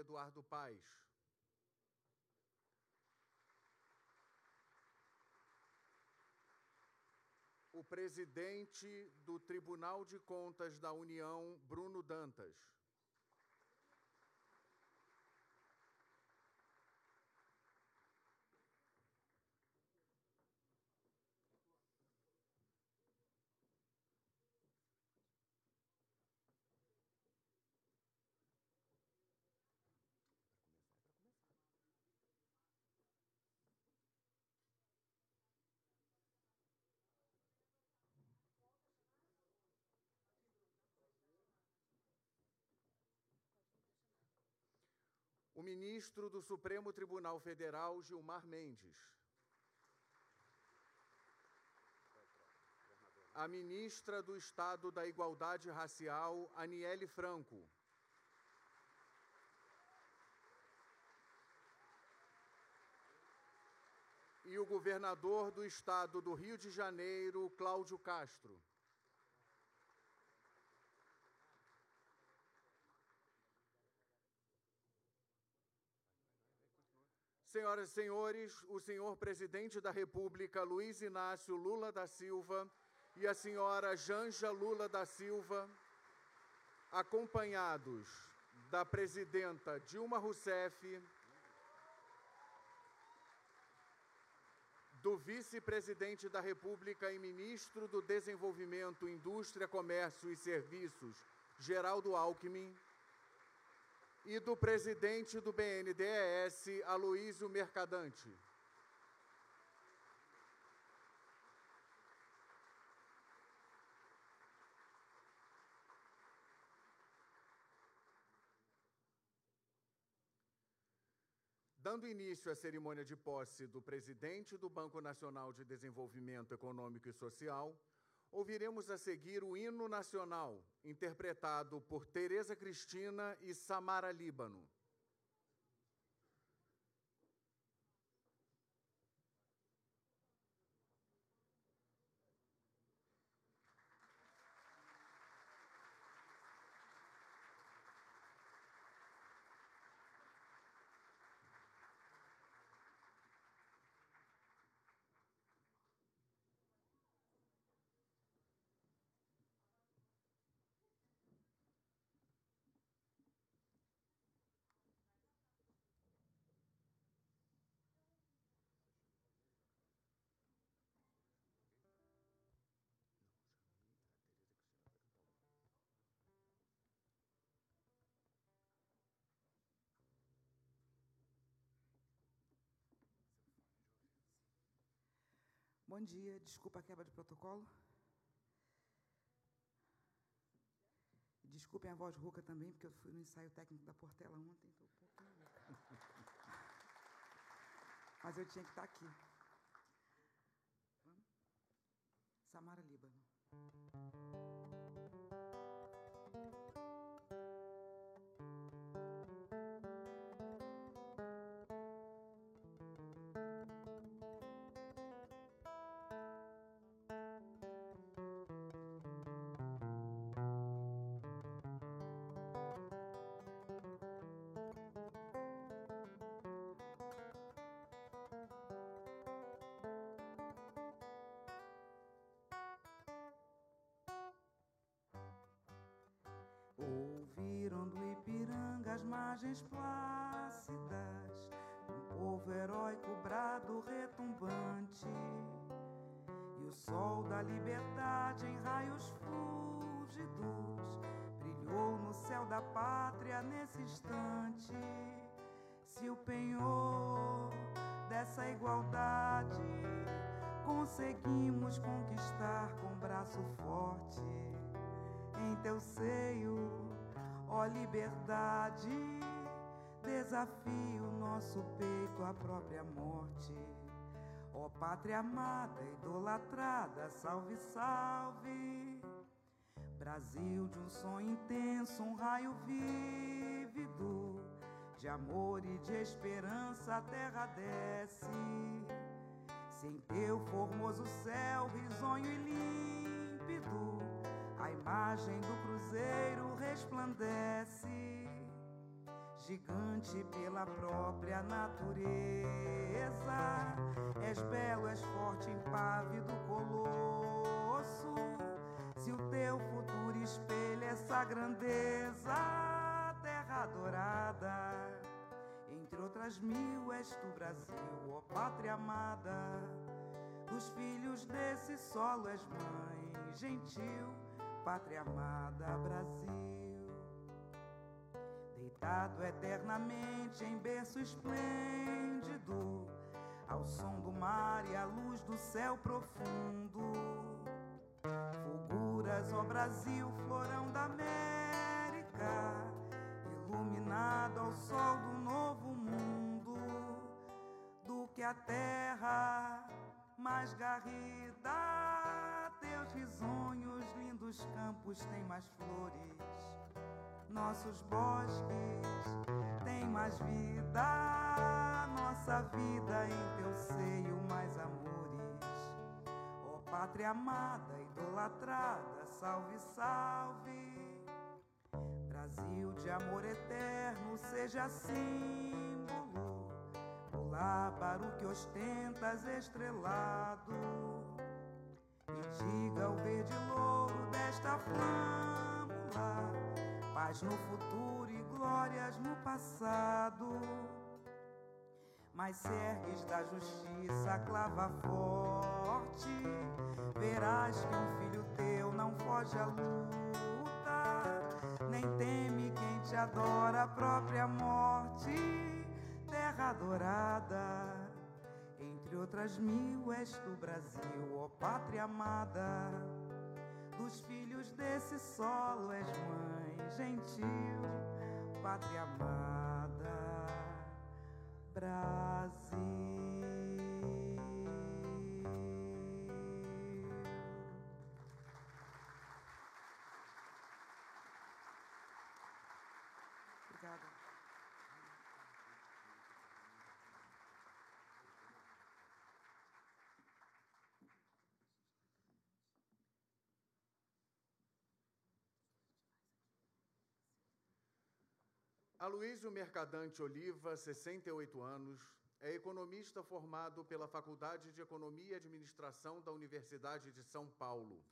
Eduardo Paes. O presidente do Tribunal de Contas da União, Bruno Dantas. O ministro do Supremo Tribunal Federal, Gilmar Mendes. A ministra do Estado da Igualdade Racial, Aniele Franco. E o governador do Estado do Rio de Janeiro, Cláudio Castro. Senhoras e senhores, o senhor presidente da República, Luiz Inácio Lula da Silva, e a senhora Janja Lula da Silva, acompanhados da presidenta Dilma Rousseff, do vice-presidente da República e ministro do Desenvolvimento, Indústria, Comércio e Serviços, Geraldo Alckmin, e do presidente do BNDES, Aloísio Mercadante. Dando início à cerimônia de posse do presidente do Banco Nacional de Desenvolvimento Econômico e Social, ouviremos a seguir o hino nacional, interpretado por Tereza Cristina e Samara Líbano. Bom dia, desculpa a quebra de protocolo. Desculpem a voz rouca também, porque eu fui no ensaio técnico da Portela ontem, estou um pouquinho rouca. Mas eu tinha que estar aqui. Vamos? Samara Líbano. Ouviram do Ipiranga as margens plácidas, um povo heróico brado retumbante, e o sol da liberdade em raios fúlgidos brilhou no céu da pátria nesse instante. Se o penhor dessa igualdade conseguimos conquistar com braço forte, em teu seio, ó liberdade, desafio nosso peito à própria morte. Ó pátria amada, idolatrada, salve, salve. Brasil de um sonho intenso, um raio vívido, de amor e de esperança a terra desce. Se em teu formoso céu, risonho e límpido, a imagem do cruzeiro resplandece. gigante pela própria natureza. És belo, és forte, impávido colosso. Se o teu futuro espelha essa grandeza, terra dourada, entre outras mil és tu, Brasil, ó pátria amada. Dos filhos desse solo és mãe gentil, pátria amada, Brasil. Deitado eternamente em berço esplêndido, ao som do mar e à luz do céu profundo, fulguras, ó Brasil, florão da América, iluminado ao sol do novo mundo, do que a terra mais garrida. Teus risonhos, lindos campos têm mais flores, nossos bosques têm mais vida, nossa vida em teu seio mais amores. Ó pátria amada, idolatrada, salve, salve. Brasil de amor eterno, seja símbolo, o lábaro que ostentas estrelado, e diga o verde louro desta flâmula, paz no futuro e glórias no passado. Mas se ergues da justiça a clava forte, verás que um filho teu não foge à luta, nem teme quem te adora a própria morte. Terra dourada, entre outras mil és tu, Brasil, ó pátria amada. Dos filhos desse solo és mãe gentil, pátria amada, Brasil. Obrigada. Aloísio Mercadante Oliva, 68 anos, é economista formado pela Faculdade de Economia e Administração da Universidade de São Paulo,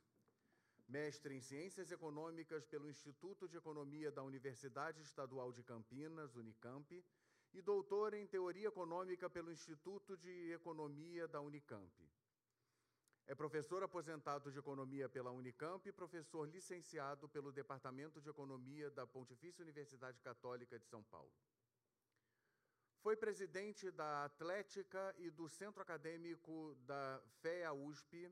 mestre em Ciências Econômicas pelo Instituto de Economia da Universidade Estadual de Campinas, Unicamp, e doutor em Teoria Econômica pelo Instituto de Economia da Unicamp. É professor aposentado de Economia pela Unicamp e professor licenciado pelo Departamento de Economia da Pontifícia Universidade Católica de São Paulo. Foi presidente da Atlética e do Centro Acadêmico da FEA-USP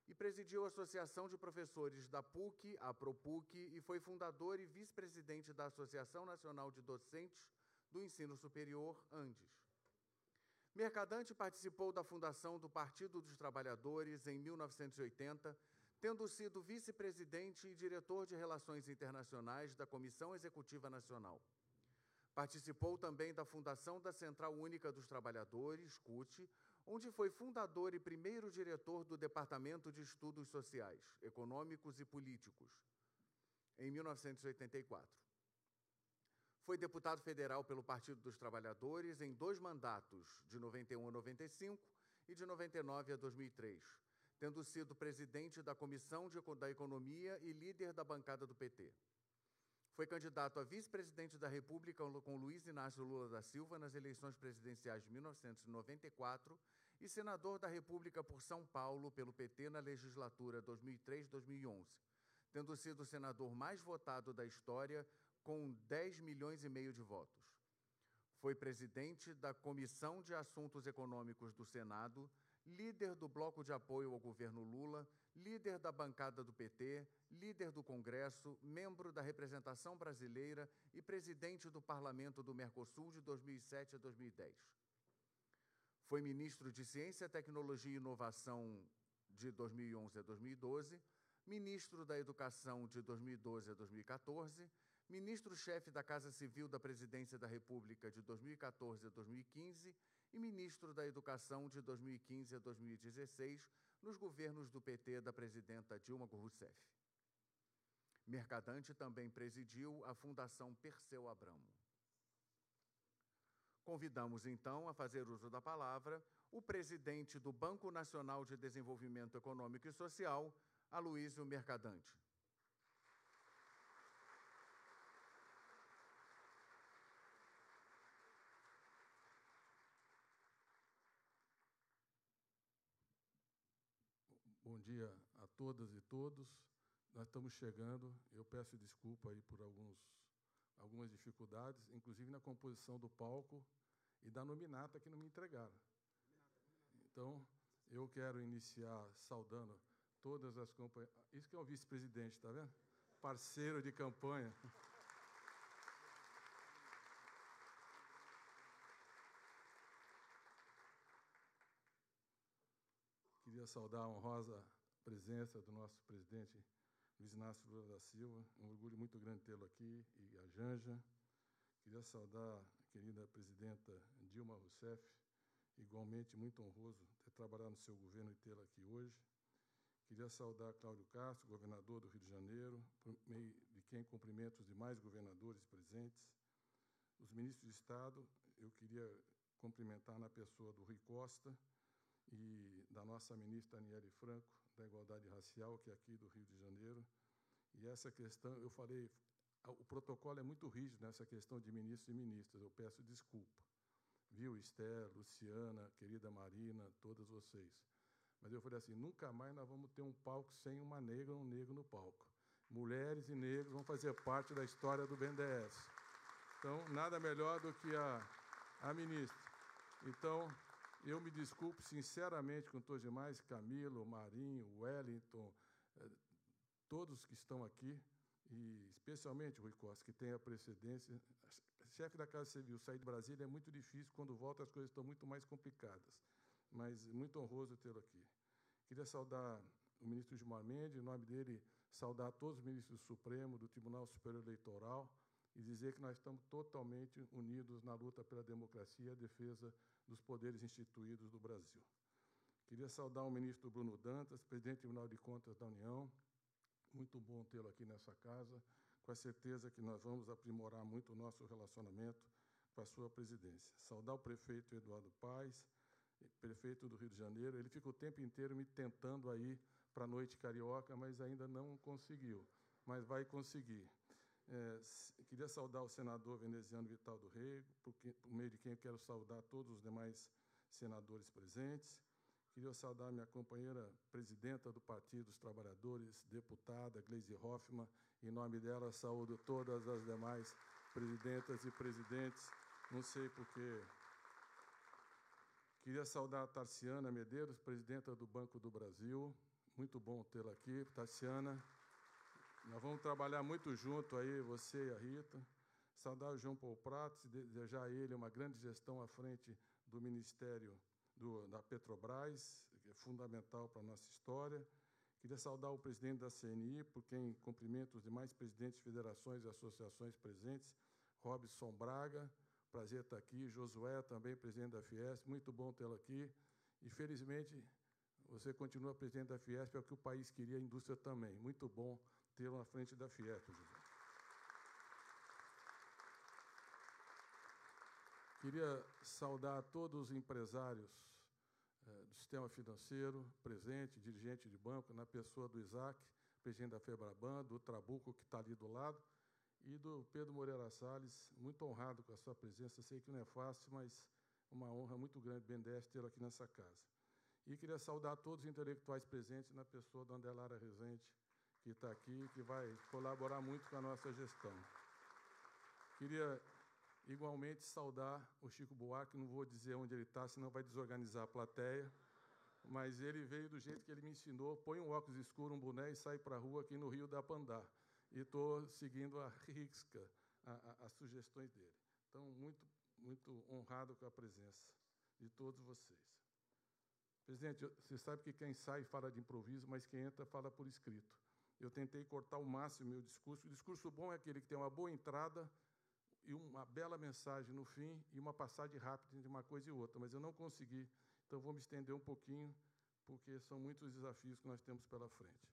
e presidiu a Associação de Professores da PUC, a ProPuc, e foi fundador e vice-presidente da Associação Nacional de Docentes do Ensino Superior, ANDES. Mercadante participou da fundação do Partido dos Trabalhadores em 1980, tendo sido vice-presidente e diretor de Relações Internacionais da Comissão Executiva Nacional. Participou também da fundação da Central Única dos Trabalhadores, CUT, onde foi fundador e primeiro diretor do Departamento de Estudos Sociais, Econômicos e Políticos, em 1984. Foi deputado federal pelo Partido dos Trabalhadores em 2 mandatos, de 91 a 95 e de 99 a 2003, tendo sido presidente da Comissão da Economia e líder da bancada do PT. Foi candidato a vice-presidente da República com Luiz Inácio Lula da Silva nas eleições presidenciais de 1994 e senador da República por São Paulo pelo PT na legislatura 2003-2011, tendo sido o senador mais votado da história com 10,5 milhões de votos. Foi presidente da Comissão de Assuntos Econômicos do Senado, líder do Bloco de Apoio ao governo Lula, líder da bancada do PT, líder do Congresso, membro da representação brasileira e presidente do Parlamento do Mercosul de 2007 a 2010. Foi ministro de Ciência, Tecnologia e Inovação de 2011 a 2012, ministro da Educação de 2012 a 2014, ministro-chefe da Casa Civil da Presidência da República de 2014 a 2015 e ministro da Educação de 2015 a 2016, nos governos do PT da presidenta Dilma Rousseff. Mercadante também presidiu a Fundação Perseu Abramo. Convidamos, então, a fazer uso da palavra o presidente do Banco Nacional de Desenvolvimento Econômico e Social, Aloísio Mercadante. Bom dia a todas e todos. Nós estamos chegando. Eu peço desculpa aí por algumas dificuldades, inclusive na composição do palco e da nominata que não me entregaram. Então, eu quero iniciar saudando todas as companhias. Isso que é o vice-presidente, está vendo? Parceiro de campanha. Queria saudar a honrosa presença do nosso presidente Luiz Inácio Lula da Silva. Um orgulho muito grande tê-lo aqui, e a Janja. Queria saudar a querida presidenta Dilma Rousseff. Igualmente muito honroso ter trabalhado no seu governo e tê-la aqui hoje. Queria saudar Cláudio Castro, governador do Rio de Janeiro, por meio de quem cumprimento os demais governadores presentes. Os ministros de Estado, eu queria cumprimentar na pessoa do Rui Costa e da nossa ministra Aniele Franco, da Igualdade Racial, que é aqui do Rio de Janeiro. E essa questão, eu falei, o protocolo é muito rígido nessa questão de ministros e ministras, eu peço desculpa. Viu, Esther, Luciana, querida Marina, todas vocês. Mas eu falei assim, nunca mais nós vamos ter um palco sem uma negra ou um negro no palco. Mulheres e negros vão fazer parte da história do BNDES. Então, nada melhor do que a ministra. Então, eu me desculpo sinceramente com todos os demais, Camilo, Marinho, Wellington, todos que estão aqui, e especialmente o Rui Costa, que tem a precedência. Chefe da Casa Civil, sair de Brasília é muito difícil, quando volta as coisas estão muito mais complicadas, mas muito honroso tê-lo aqui. Queria saudar o ministro Gilmar Mendes, em nome dele, saudar todos os ministros do Supremo, do Tribunal Superior Eleitoral, e dizer que nós estamos totalmente unidos na luta pela democracia e a defesa dos poderes instituídos do Brasil. Queria saudar o ministro Bruno Dantas, presidente do Tribunal de Contas da União. Muito bom tê-lo aqui nessa casa, com a certeza que nós vamos aprimorar muito o nosso relacionamento com a sua presidência. Saudar o prefeito Eduardo Paes, prefeito do Rio de Janeiro. Ele fica o tempo inteiro me tentando aí para a noite carioca, mas ainda não conseguiu, mas vai conseguir. Queria saudar o senador veneziano Vital do Rego, por meio de quem eu quero saudar todos os demais senadores presentes. Queria saudar minha companheira presidenta do Partido dos Trabalhadores, deputada Gleisi Hoffmann. Em nome dela, saúdo todas as demais presidentas e presidentes. Não sei porquê. Queria saudar a Tarciana Medeiros, presidenta do Banco do Brasil. Muito bom tê-la aqui, Tarciana. Nós vamos trabalhar muito junto aí, você e a Rita. Saudar o João Paulo Prates, desejar a ele uma grande gestão à frente do Ministério da Petrobras, que é fundamental para a nossa história. Queria saudar o presidente da CNI, por quem cumprimento os demais presidentes de federações e associações presentes, Robson Braga, prazer estar aqui, Josué, também presidente da Fiesp, muito bom tê-lo aqui. E, felizmente, você continua presidente da Fiesp, é o que o país queria, a indústria também. Muito bom tê-lo à frente da Fiesp, José. Queria saudar todos os empresários do sistema financeiro, presente, dirigente de banco, na pessoa do Isaac, presidente da FEBRABAN, do Trabuco, que está ali do lado, e do Pedro Moreira Salles, muito honrado com a sua presença. Sei que não é fácil, mas uma honra muito grande, BNDES, tê-lo aqui nessa casa. E queria saudar todos os intelectuais presentes, na pessoa da Andelara Rezende, que está aqui, que vai colaborar muito com a nossa gestão. Queria igualmente saudar o Chico Buarque, não vou dizer onde ele está, senão vai desorganizar a plateia, mas ele veio do jeito que ele me ensinou, põe um óculos escuro, um boné e sai para a rua aqui no Rio dá para andar. E estou seguindo a risca, as sugestões dele. Então, muito honrado com a presença de todos vocês. Presidente, você sabe que quem sai fala de improviso, mas quem entra fala por escrito. Eu tentei cortar ao máximo o meu discurso. O discurso bom é aquele que tem uma boa entrada e uma bela mensagem no fim e uma passagem rápida entre uma coisa e outra, mas eu não consegui, então vou me estender um pouquinho, porque são muitos os desafios que nós temos pela frente.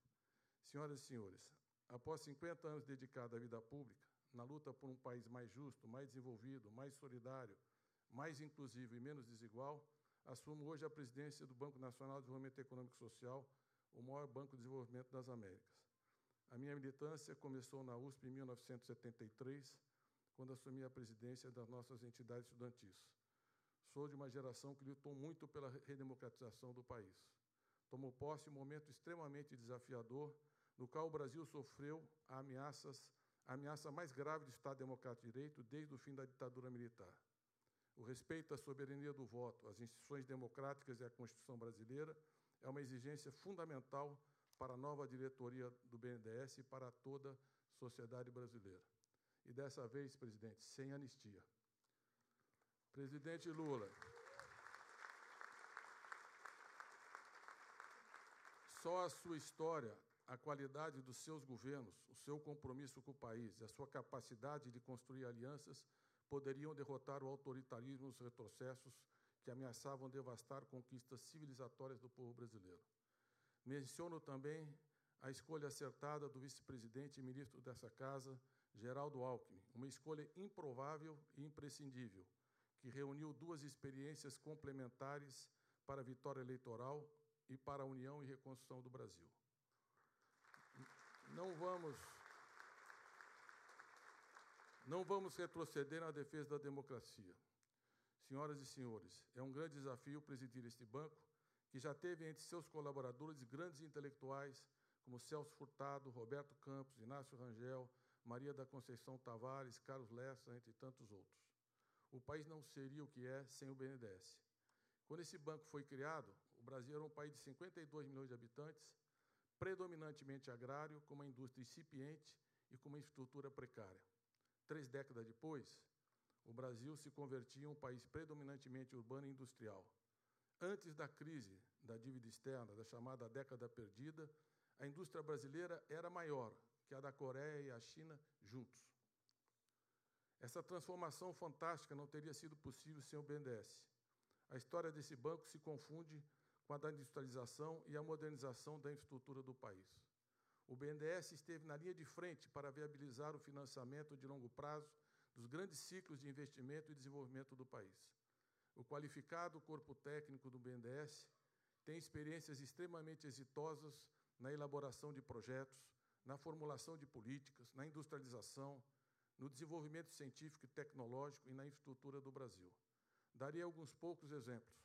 Senhoras e senhores, após 50 anos dedicados à vida pública, na luta por um país mais justo, mais desenvolvido, mais solidário, mais inclusivo e menos desigual, assumo hoje a presidência do Banco Nacional de Desenvolvimento Econômico e Social, o maior banco de desenvolvimento das Américas. A minha militância começou na USP em 1973, quando assumi a presidência das nossas entidades estudantis. Sou de uma geração que lutou muito pela redemocratização do país. Tomou posse em um momento extremamente desafiador, no qual o Brasil sofreu a ameaça mais grave de Estado Democrático de Direito desde o fim da ditadura militar. O respeito à soberania do voto, às instituições democráticas e à Constituição brasileira é uma exigência fundamental para a nova diretoria do BNDES e para toda a sociedade brasileira. E dessa vez, presidente, sem anistia. Presidente Lula, só a sua história, a qualidade dos seus governos, o seu compromisso com o país e a sua capacidade de construir alianças poderiam derrotar o autoritarismo e os retrocessos que ameaçavam devastar conquistas civilizatórias do povo brasileiro. Menciono também a escolha acertada do vice-presidente e ministro dessa Casa, Geraldo Alckmin, uma escolha improvável e imprescindível, que reuniu duas experiências complementares para a vitória eleitoral e para a união e reconstrução do Brasil. Não vamos retroceder na defesa da democracia. Senhoras e senhores, é um grande desafio presidir este banco, que já teve entre seus colaboradores grandes intelectuais como Celso Furtado, Roberto Campos, Inácio Rangel, Maria da Conceição Tavares, Carlos Lessa, entre tantos outros. O país não seria o que é sem o BNDES. Quando esse banco foi criado, o Brasil era um país de 52 milhões de habitantes, predominantemente agrário, com uma indústria incipiente e com uma infraestrutura precária. 3 décadas depois, o Brasil se convertia em um país predominantemente urbano e industrial. Antes da crise da dívida externa, da chamada década perdida, a indústria brasileira era maior que a da Coreia e a China juntos. Essa transformação fantástica não teria sido possível sem o BNDES. A história desse banco se confunde com a da industrialização e a modernização da infraestrutura do país. O BNDES esteve na linha de frente para viabilizar o financiamento de longo prazo dos grandes ciclos de investimento e desenvolvimento do país. O qualificado corpo técnico do BNDES tem experiências extremamente exitosas na elaboração de projetos, na formulação de políticas, na industrialização, no desenvolvimento científico e tecnológico e na infraestrutura do Brasil. Darei alguns poucos exemplos.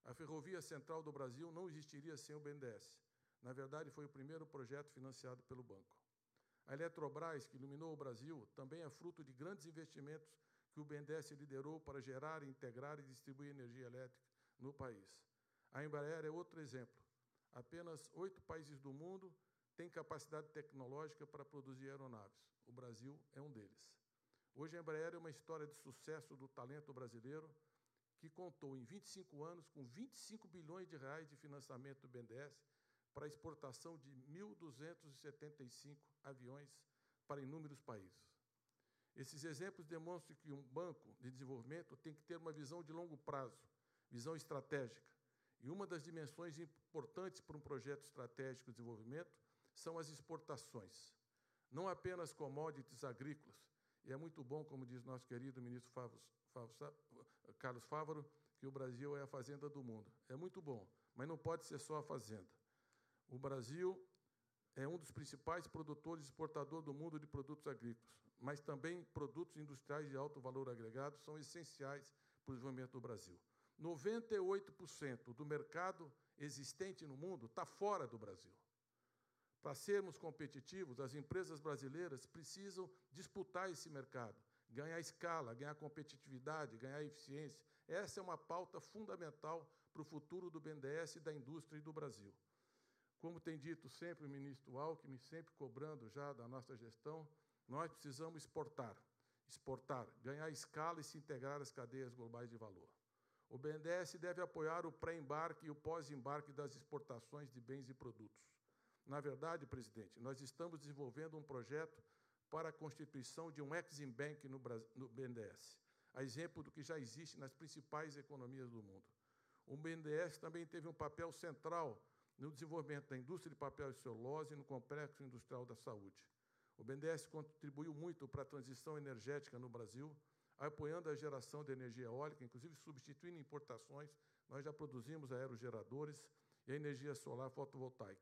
A Ferrovia Central do Brasil não existiria sem o BNDES. Na verdade, foi o primeiro projeto financiado pelo banco. A Eletrobras, que iluminou o Brasil, também é fruto de grandes investimentos que o BNDES liderou para gerar, integrar e distribuir energia elétrica no país. A Embraer é outro exemplo. Apenas 8 países do mundo têm capacidade tecnológica para produzir aeronaves. O Brasil é um deles. Hoje, a Embraer é uma história de sucesso do talento brasileiro, que contou em 25 anos com 25 bilhões de reais de financiamento do BNDES para a exportação de 1.275 aviões para inúmeros países. Esses exemplos demonstram que um banco de desenvolvimento tem que ter uma visão de longo prazo, visão estratégica. E uma das dimensões importantes para um projeto estratégico de desenvolvimento são as exportações. Não apenas commodities agrícolas. E é muito bom, como diz nosso querido ministro Carlos Fávaro, que o Brasil é a fazenda do mundo. É muito bom, mas não pode ser só a fazenda. O Brasil é um dos principais produtores e exportadores do mundo de produtos agrícolas, mas também produtos industriais de alto valor agregado são essenciais para o desenvolvimento do Brasil. 98% do mercado existente no mundo está fora do Brasil. Para sermos competitivos, as empresas brasileiras precisam disputar esse mercado, ganhar escala, ganhar competitividade, ganhar eficiência. Essa é uma pauta fundamental para o futuro do BNDES, da indústria e do Brasil. Como tem dito sempre o ministro Alckmin, sempre cobrando já da nossa gestão, nós precisamos exportar, ganhar escala e se integrar às cadeias globais de valor. O BNDES deve apoiar o pré-embarque e o pós-embarque das exportações de bens e produtos. Na verdade, presidente, nós estamos desenvolvendo um projeto para a constituição de um Exim Bank no BNDES, a exemplo do que já existe nas principais economias do mundo. O BNDES também teve um papel central no desenvolvimento da indústria de papel e celulose e no complexo industrial da saúde. O BNDES contribuiu muito para a transição energética no Brasil, apoiando a geração de energia eólica, inclusive substituindo importações. Nós já produzimos aerogeradores e a energia solar fotovoltaica,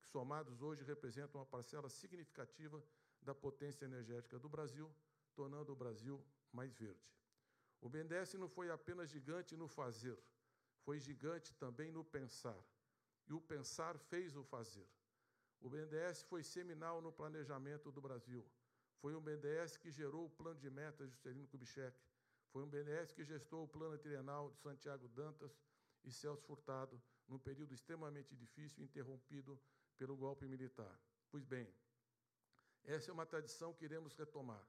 que somados hoje representam uma parcela significativa da potência energética do Brasil, tornando o Brasil mais verde. O BNDES não foi apenas gigante no fazer, foi gigante também no pensar. E o pensar fez o fazer. O BNDES foi seminal no planejamento do Brasil. Foi um BNDES que gerou o plano de metas de Juscelino Kubitschek. Foi um BNDES que gestou o plano trienal de Santiago Dantas e Celso Furtado, num período extremamente difícil, interrompido pelo golpe militar. Pois bem, essa é uma tradição que iremos retomar.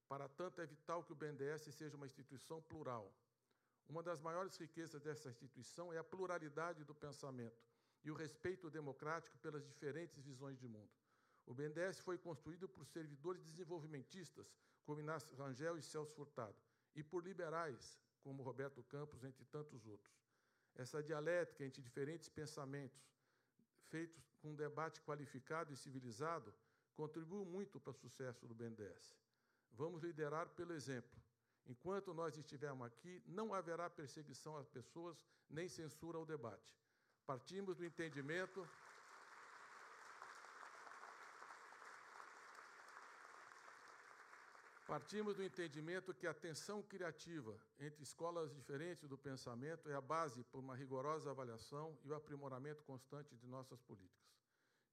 Para tanto, é vital que o BNDES seja uma instituição plural. Uma das maiores riquezas dessa instituição é a pluralidade do pensamento e o respeito democrático pelas diferentes visões de mundo. O BNDES foi construído por servidores desenvolvimentistas, como Inácio Rangel e Celso Furtado, e por liberais, como Roberto Campos, entre tantos outros. Essa dialética entre diferentes pensamentos, feitos com um debate qualificado e civilizado, contribuiu muito para o sucesso do BNDES. Vamos liderar pelo exemplo. Enquanto nós estivermos aqui, não haverá perseguição às pessoas, nem censura ao debate. Partimos do entendimento que a tensão criativa entre escolas diferentes do pensamento é a base para uma rigorosa avaliação e o aprimoramento constante de nossas políticas.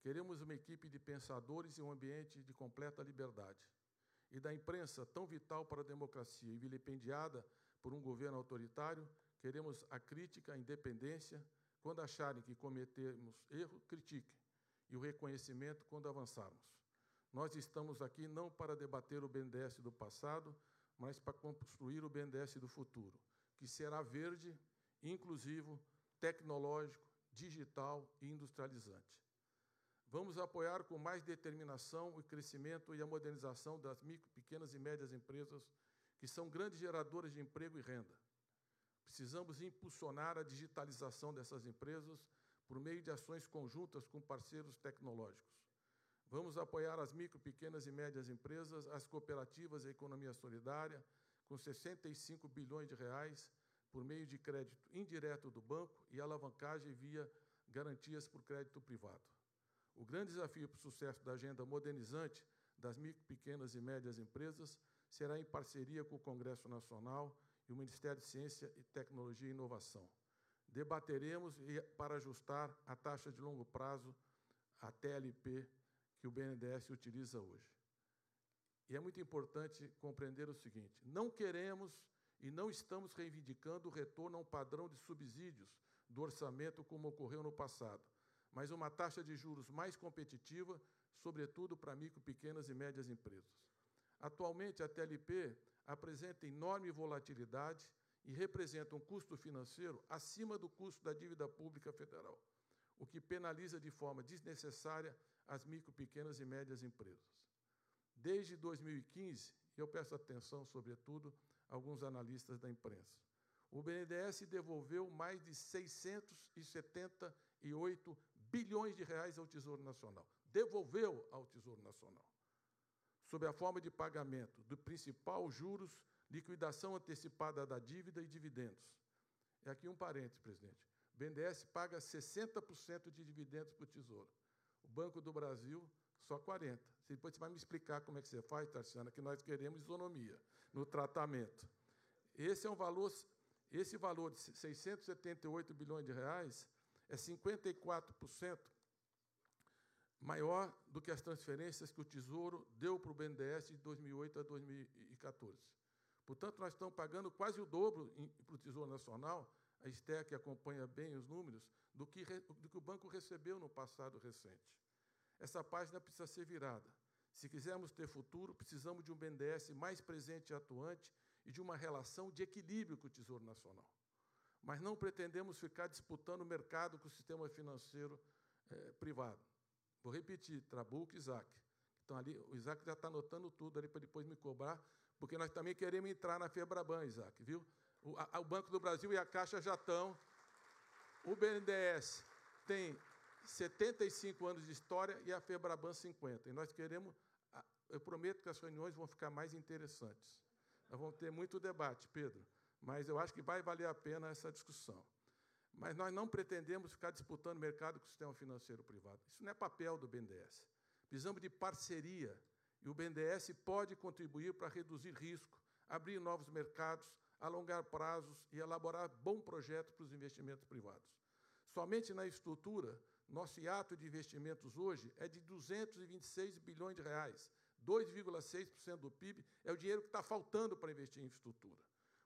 Queremos uma equipe de pensadores e um ambiente de completa liberdade. E da imprensa, tão vital para a democracia e vilipendiada por um governo autoritário, queremos a crítica, a independência. Quando acharem que cometemos erro, critiquem. E o reconhecimento quando avançarmos. Nós estamos aqui não para debater o BNDES do passado, mas para construir o BNDES do futuro, que será verde, inclusivo, tecnológico, digital e industrializante. Vamos apoiar com mais determinação o crescimento e a modernização das micro, pequenas e médias empresas, que são grandes geradoras de emprego e renda. Precisamos impulsionar a digitalização dessas empresas por meio de ações conjuntas com parceiros tecnológicos. Vamos apoiar as micro, pequenas e médias empresas, as cooperativas e a economia solidária, com 65 bilhões de reais, por meio de crédito indireto do banco e alavancagem via garantias por crédito privado. O grande desafio para o sucesso da agenda modernizante das micro, pequenas e médias empresas será em parceria com o Congresso Nacional e o Ministério de Ciência e Tecnologia e Inovação. Debateremos para ajustar a taxa de longo prazo, a TLP, que o BNDES utiliza hoje. E é muito importante compreender o seguinte: não queremos e não estamos reivindicando o retorno a um padrão de subsídios do orçamento como ocorreu no passado, mas uma taxa de juros mais competitiva, sobretudo para micro, pequenas e médias empresas. Atualmente, a TLP apresenta enorme volatilidade e representa um custo financeiro acima do custo da dívida pública federal, o que penaliza de forma desnecessária as micro, pequenas e médias empresas. Desde 2015, e eu peço atenção, sobretudo, a alguns analistas da imprensa, o BNDES devolveu mais de 678 bilhões de reais ao Tesouro Nacional. Devolveu ao Tesouro Nacional, sob a forma de pagamento do principal, juros, liquidação antecipada da dívida e dividendos. E aqui um parênteses, presidente. O BNDES paga 60% de dividendos para o Tesouro. O Banco do Brasil, só 40%. Depois você vai me explicar como é que você faz, Tarciana, que nós queremos isonomia no tratamento. Esse valor de 678 bilhões de reais é 54% maior do que as transferências que o Tesouro deu para o BNDES de 2008 a 2014. Portanto, nós estamos pagando quase o dobro para o Tesouro Nacional, a Esther, que acompanha bem os números, do que o banco recebeu no passado recente. Essa página precisa ser virada. Se quisermos ter futuro, precisamos de um BNDES mais presente e atuante e de uma relação de equilíbrio com o Tesouro Nacional. Mas não pretendemos ficar disputando o mercado com o sistema financeiro privado. Vou repetir, Trabuco e Isaac. Então, ali, o Isaac já está anotando tudo ali para depois me cobrar, porque nós também queremos entrar na Febraban, Isaac, viu? O Banco do Brasil e a Caixa já estão. O BNDES tem 75 anos de história e a Febraban 50. E nós queremos, eu prometo que as reuniões vão ficar mais interessantes. Nós vamos ter muito debate, Pedro, mas eu acho que vai valer a pena essa discussão. Mas nós não pretendemos ficar disputando mercado com o sistema financeiro privado. Isso não é papel do BNDES. Precisamos de parceria, e o BNDES pode contribuir para reduzir risco, abrir novos mercados, alongar prazos e elaborar bom projeto para os investimentos privados. Somente na estrutura, nosso hiato de investimentos hoje é de 226 bilhões de reais. 2,6% do PIB é o dinheiro que está faltando para investir em infraestrutura.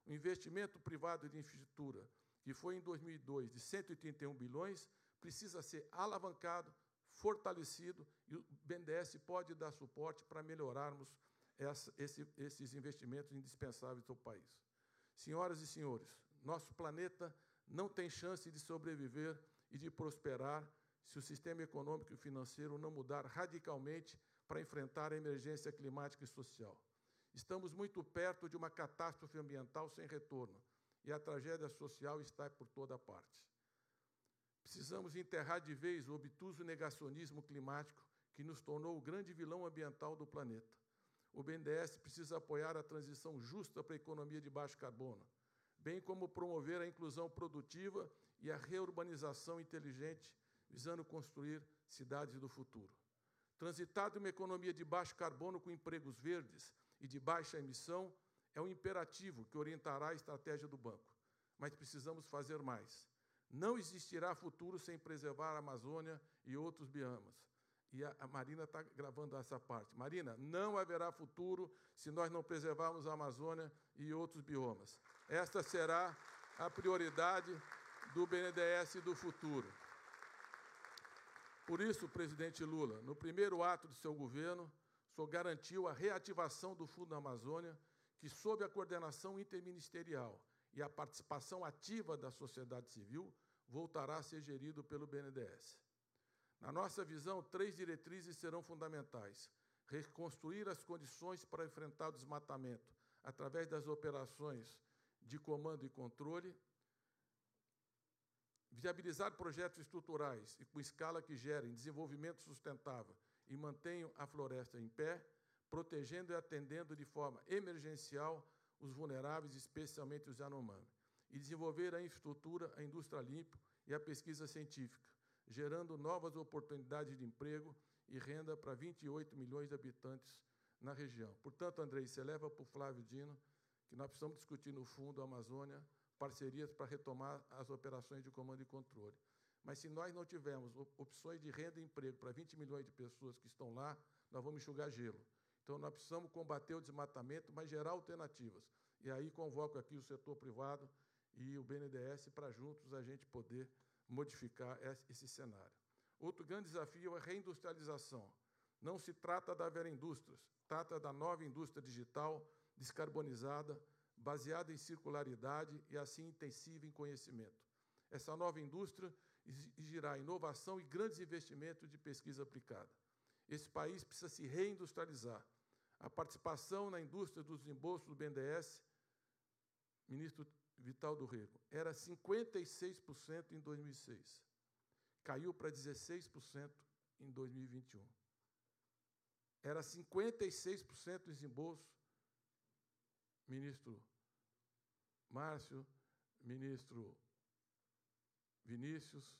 O investimento privado de infraestrutura, que foi em 2002 de 131 bilhões, precisa ser alavancado, fortalecido, e o BNDES pode dar suporte para melhorarmos esses investimentos indispensáveis ao país. Senhoras e senhores, nosso planeta não tem chance de sobreviver e de prosperar se o sistema econômico e financeiro não mudar radicalmente para enfrentar a emergência climática e social. Estamos muito perto de uma catástrofe ambiental sem retorno, e a tragédia social está por toda parte. Precisamos enterrar de vez o obtuso negacionismo climático que nos tornou o grande vilão ambiental do planeta. O BNDES precisa apoiar a transição justa para a economia de baixo carbono, bem como promover a inclusão produtiva e a reurbanização inteligente, visando construir cidades do futuro. Transitar de uma economia de baixo carbono com empregos verdes e de baixa emissão é um imperativo que orientará a estratégia do banco. Mas precisamos fazer mais. Não existirá futuro sem preservar a Amazônia e outros biomas. E a Marina está gravando essa parte. Marina, não haverá futuro se nós não preservarmos a Amazônia e outros biomas. Esta será a prioridade do BNDES do futuro. Por isso, presidente Lula, no primeiro ato de seu governo, o senhor garantiu a reativação do Fundo da Amazônia, que, sob a coordenação interministerial e a participação ativa da sociedade civil, voltará a ser gerido pelo BNDES. Na nossa visão, 3 diretrizes serão fundamentais: reconstruir as condições para enfrentar o desmatamento através das operações de comando e controle, viabilizar projetos estruturais e com escala que gerem desenvolvimento sustentável e mantenham a floresta em pé, protegendo e atendendo de forma emergencial os vulneráveis, especialmente os Yanomami, e desenvolver a infraestrutura, a indústria limpa e a pesquisa científica, gerando novas oportunidades de emprego e renda para 28 milhões de habitantes na região. Portanto, Andrei, você leva para o Flávio Dino que nós precisamos discutir no Fundo Amazônia parcerias para retomar as operações de comando e controle. Mas se nós não tivermos opções de renda e emprego para 20 milhões de pessoas que estão lá, nós vamos enxugar gelo. Então, nós precisamos combater o desmatamento, mas gerar alternativas. E aí convoco aqui o setor privado e o BNDES para juntos a gente poder modificar esse cenário. Outro grande desafio é a reindustrialização. Não se trata da velha indústria, trata da nova indústria digital, descarbonizada, baseada em circularidade e, assim, intensiva em conhecimento. Essa nova indústria exigirá inovação e grandes investimentos de pesquisa aplicada. Esse país precisa se reindustrializar. A participação na indústria dos desembolsos do BNDES, ministro Vital do Rego, era 56% em 2006. Caiu para 16% em 2021. Era 56% de desembolso. Ministro Márcio, ministro Vinícius,